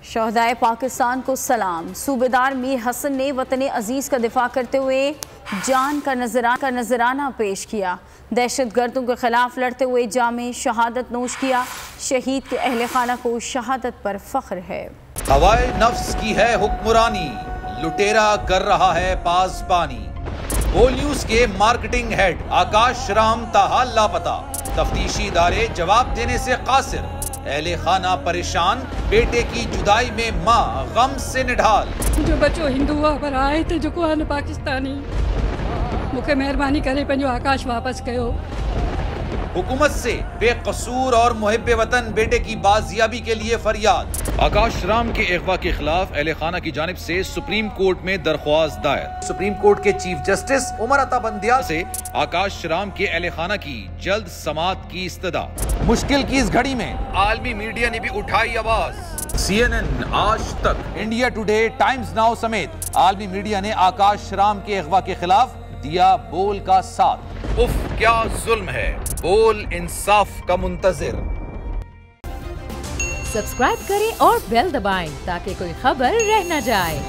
शहदाए पाकिस्तान को सलाम। सूबेदार मीर हसन ने वतन अजीज़ का दिफा करते हुए जान का नजराना पेश किया। दहशत गर्दों के खिलाफ लड़ते हुए जामे शहादत नोश किया। शहीद के अहले खाना को शहादत पर फख्र है। हवाए नफ्स की है हुक्मरानी, लुटेरा कर रहा है पासबानी। बोल न्यूज के मार्केटिंग हेड आकाश राम ताहाल लापता। तफ्तीशी इदारे जवाब देने से कासिर। अहले खाना परेशान, बेटे की जुदाई में माँ गम से निढाल। जो बच्चो हिंदू हुआ पर आए थे जो को पाकिस्तानी, मुझे मेहरबानी करे पंहिंजो आकाश वापस कयो। हुकूमत से बेकसूर और मुहिब्बे वतन बेटे की बाजियाबी के लिए फरियाद। आकाश राम के अगवा के खिलाफ अहले खाना की जानिब से सुप्रीम कोर्ट में दरख्वास्त दायर। सुप्रीम कोर्ट के चीफ जस्टिस उमर अता बंदियाल से आकाश राम के अहले खाना की जल्द समाअत की इस्तदा। मुश्किल की इस घड़ी में आलमी मीडिया ने भी उठाई आवाज। CNN, आज तक, इंडिया टुडे, टाइम्स नाउ समेत आलमी मीडिया ने आकाश राम के अगवा के खिलाफ दिया बोल का साथ। उफ क्या जुल्म है, बोल इंसाफ का मुंतजिर। सब्सक्राइब करें और बेल दबाएं ताकि कोई खबर रह न जाए।